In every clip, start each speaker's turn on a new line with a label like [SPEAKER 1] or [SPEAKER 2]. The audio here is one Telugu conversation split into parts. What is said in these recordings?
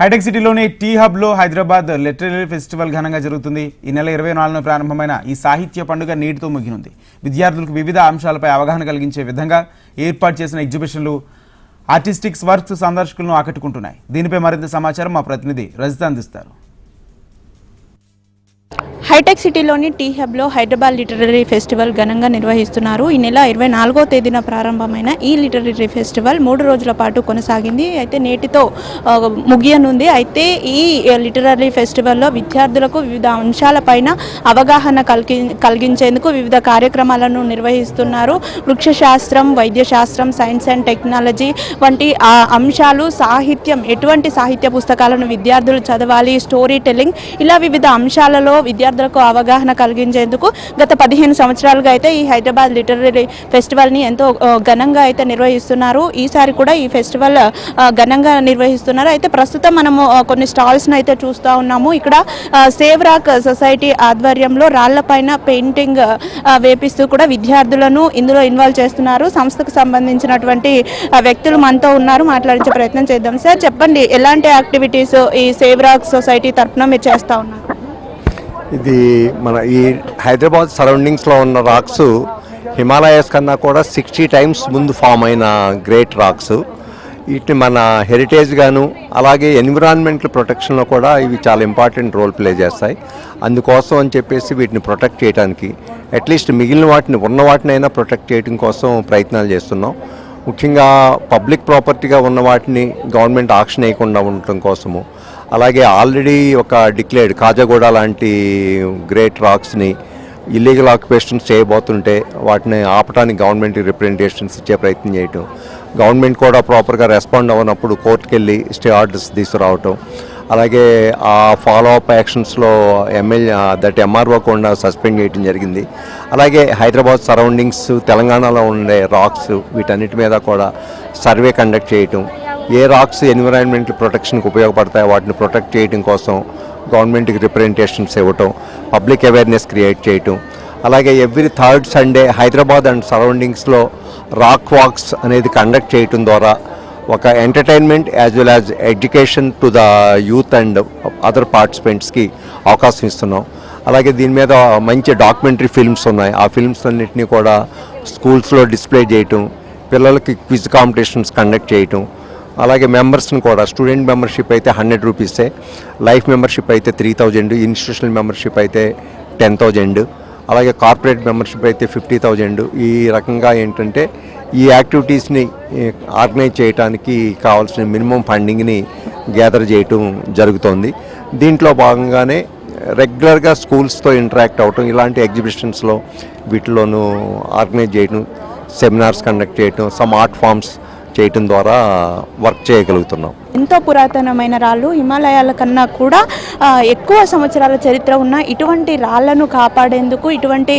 [SPEAKER 1] హైటెక్ సిటీలోని టీ హబ్లో హైదరాబాద్ లిటరరీ ఫెస్టివల్ ఘనంగా జరుగుతుంది. ఈ నెల 24న ప్రారంభమైన ఈ సాహిత్య పండుగ నేటితో ముగినుంది. విద్యార్థులకు వివిధ అంశాలపై అవగాహన కలిగించే విధంగా ఏర్పాటు చేసిన ఎగ్జిబిషన్లు ఆర్టిస్టిక్స్ వర్క్స్ సందర్శకులను ఆకట్టుకుంటున్నాయి. దీనిపై మరింత సమాచారం మా ప్రతినిధి రజిత అందిస్తారు.
[SPEAKER 2] హైటెక్ సిటీలోని టీ హబ్లో హైదరాబాద్ లిటరరీ ఫెస్టివల్ ఘనంగా నిర్వహిస్తున్నారు. ఈ నెల 24వ తేదీన ప్రారంభమైన ఈ లిటరరీ ఫెస్టివల్ 3 రోజుల పాటు కొనసాగింది. అయితే నేటితో ముగియనుంది. అయితే ఈ లిటరరీ ఫెస్టివల్లో విద్యార్థులకు వివిధ అంశాలపైన అవగాహన కలిగించేందుకు వివిధ కార్యక్రమాలను నిర్వహిస్తున్నారు. వృక్షశాస్త్రం, వైద్యశాస్త్రం, సైన్స్ అండ్ టెక్నాలజీ వంటి అంశాలు, సాహిత్యం, ఎటువంటి సాహిత్య పుస్తకాలను విద్యార్థులు చదవాలి, స్టోరీ టెల్లింగ్, ఇలా వివిధ అంశాలలో విద్యార్థులకు అవగాహన కలిగించేందుకు గత 15 సంవత్సరాలుగా అయితే ఈ హైదరాబాద్ లిటరరీ ఫెస్టివల్ని ఎంతో ఘనంగా అయితే నిర్వహిస్తున్నారు. ఈసారి కూడా ఈ ఫెస్టివల్ ఘనంగా నిర్వహిస్తున్నారు. అయితే ప్రస్తుతం మనము కొన్ని స్టాల్స్ను అయితే చూస్తూ ఉన్నాము. ఇక్కడ సేవ్ రాక్ సొసైటీ ఆధ్వర్యంలో రాళ్లపైన పెయింటింగ్ వేపిస్తూ కూడా విద్యార్థులను ఇందులో ఇన్వాల్వ్ చేస్తున్నారు. సంస్థకు సంబంధించినటువంటి వ్యక్తులు మనతో ఉన్నారు, మాట్లాడించే ప్రయత్నం చేద్దాం. సార్ చెప్పండి, ఎలాంటి యాక్టివిటీస్ ఈ సేవ్ రాక్ సొసైటీ తరఫున మీరు చేస్తూ ఉన్నారు?
[SPEAKER 3] ఇది మన ఈ హైదరాబాద్ సరౌండింగ్స్లో ఉన్న రాక్స్ హిమాలయస్ కన్నా కూడా 60 టైమ్స్ ముందు ఫామ్ అయిన గ్రేట్ రాక్స్. వీటిని మన హెరిటేజ్ గాను అలాగే ఎన్విరాన్మెంటల్ ప్రొటెక్షన్లో కూడా ఇవి చాలా ఇంపార్టెంట్ రోల్ ప్లే చేస్తాయి. అందుకోసం అని చెప్పేసి వీటిని ప్రొటెక్ట్ చేయడానికి అట్లీస్ట్ మిగిలిన వాటిని ఉన్న వాటినైనా ప్రొటెక్ట్ చేయడం కోసం ప్రయత్నాలు చేస్తున్నాం. ముఖ్యంగా పబ్లిక్ ప్రాపర్టీగా ఉన్న వాటిని గవర్నమెంట్ ఆక్షన్ వేయకుండా ఉండటం కోసము, అలాగే ఆల్రెడీ ఒక డిక్లేర్డ్ కాజాగూడ లాంటి గ్రేట్ రాక్స్ని ఇల్లీగల్ ఆక్యుపేషన్స్ చేయబోతుంటే వాటిని ఆపడానికి గవర్నమెంట్కి రిప్రజెంటేషన్స్ ఇచ్చే ప్రయత్నం చేయటం, గవర్నమెంట్ కూడా ప్రాపర్గా రెస్పాండ్ అవ్వనప్పుడు కోర్టుకు వెళ్ళి స్టే ఆర్డర్స్ తీసుకురావటం, అలాగే ఆ ఫాలో అప్ యాక్షన్స్లో ఎంఆర్ఓ కూడా సస్పెండ్ చేయడం జరిగింది. అలాగే హైదరాబాద్ సరౌండింగ్స్, తెలంగాణలో ఉండే రాక్స్, వీటన్నిటి మీద కూడా సర్వే కండక్ట్ చేయటం, ఏ రాక్స్ ఎన్విరాన్మెంటల్ ప్రొటెక్షన్కి ఉపయోగపడతాయో వాటిని ప్రొటెక్ట్ చేయడం కోసం గవర్నమెంట్కి రిప్రజెంటేషన్స్ ఇవ్వటం, పబ్లిక్ అవేర్నెస్ క్రియేట్ చేయటం, అలాగే every third Sunday Hyderabad and సరౌండింగ్స్లో రాక్ వాక్స్ అనేది కండక్ట్ చేయటం ద్వారా ఒక entertainment as well as education to the youth and other పార్టిసిపెంట్స్కి అవకాశం ఇస్తున్నాం. అలాగే దీని మీద మంచి డాక్యుమెంటరీ ఫిల్మ్స్ ఉన్నాయి. ఆ ఫిల్మ్స్ అన్నింటినీ కూడా స్కూల్స్లో డిస్ప్లే చేయటం, పిల్లలకి క్విజ్ కాంపిటీషన్స్ కండక్ట్ చేయటం, అలాగే మెంబర్స్ని కూడా స్టూడెంట్ మెంబర్షిప్ అయితే 100 రూపీసే, లైఫ్ మెంబర్షిప్ అయితే 3000, ఇన్స్టిట్యూషనల్ మెంబర్షిప్ అయితే 10,000, అలాగే కార్పొరేట్ మెంబర్షిప్ అయితే 50,000. ఈ రకంగా ఏంటంటే ఈ యాక్టివిటీస్ని ఆర్గనైజ్ చేయడానికి కావాల్సిన మినిమం ఫండింగ్ని గ్యాదర్ చేయటం జరుగుతోంది. దీంట్లో భాగంగానే రెగ్యులర్గా స్కూల్స్తో ఇంటరాక్ట్ అవ్వటం, ఇలాంటి ఎగ్జిబిషన్స్లో వీటిలోనూ ఆర్గనైజ్ చేయటం, సెమినార్స్ కండక్ట్ చేయటం, సమ్ ఆర్ట్ ఫామ్స్ చేయటం ద్వారా వర్క్ చేయగలుగుతున్నాం.
[SPEAKER 2] ఎంతో పురాతనమైన రాళ్ళు, హిమాలయాల కన్నా కూడా ఎక్కువ సంవత్సరాల చరిత్ర ఉన్న ఇటువంటి రాళ్లను కాపాడేందుకు, ఇటువంటి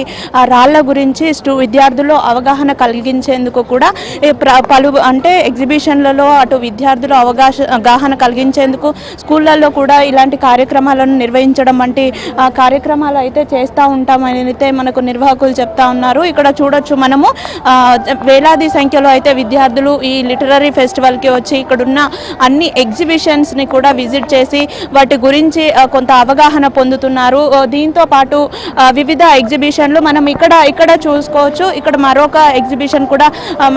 [SPEAKER 2] రాళ్ల గురించి విద్యార్థుల్లో అవగాహన కలిగించేందుకు కూడా పలు ఎగ్జిబిషన్లలో అటు విద్యార్థులు అవగాహన కలిగించేందుకు స్కూళ్ళల్లో కూడా ఇలాంటి కార్యక్రమాలను నిర్వహించడం వంటి కార్యక్రమాలు అయితే చేస్తూ ఉంటామని అయితే మనకు నిర్వాహకులు చెప్తా ఉన్నారు. ఇక్కడ చూడొచ్చు మనము వేలాది సంఖ్యలో అయితే విద్యార్థులు ఈ లిటరరీ ఫెస్టివల్కి వచ్చి ఇక్కడున్న అన్ని ఎగ్జిబిషన్స్ని కూడా విజిట్ చేసి వాటి గురించి కొంత అవగాహన పొందుతున్నారు. దీంతో పాటు వివిధ ఎగ్జిబిషన్లు మనం ఇక్కడ చూసుకోవచ్చు. ఇక్కడ మరొక ఎగ్జిబిషన్ కూడా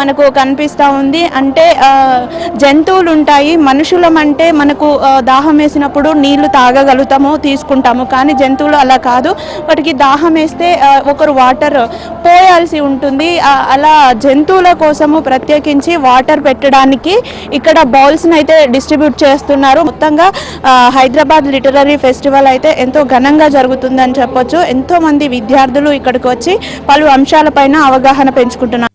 [SPEAKER 2] మనకు కనిపిస్తూ ఉంది. అంటే జంతువులు ఉంటాయి, మనుషులమంటే మనకు దాహం వేసినప్పుడు నీళ్లు తాగగలుగుతాము, తీసుకుంటాము. కానీ జంతువులు అలా కాదు, వాటికి దాహం వేస్తే ఒకరు వాటర్ పోయాల్సి ఉంటుంది. అలా జంతువుల కోసము ప్రత్యేకించి వాటర్ పెట్టడానికి ఇక్కడ బౌల్స్ని అయితే డిస్ట్రిబ్యూట్ చేస్తున్నారు. మొత్తంగా హైదరాబాద్ లిటరరీ ఫెస్టివల్ అయితే ఎంతో ఘనంగా జరుగుతుందని చెప్పొచ్చు. ఎంతో మంది విద్యార్థులు ఇక్కడికి వచ్చి పలు అంశాలపైన అవగాహన పెంచుకుంటున్నారు.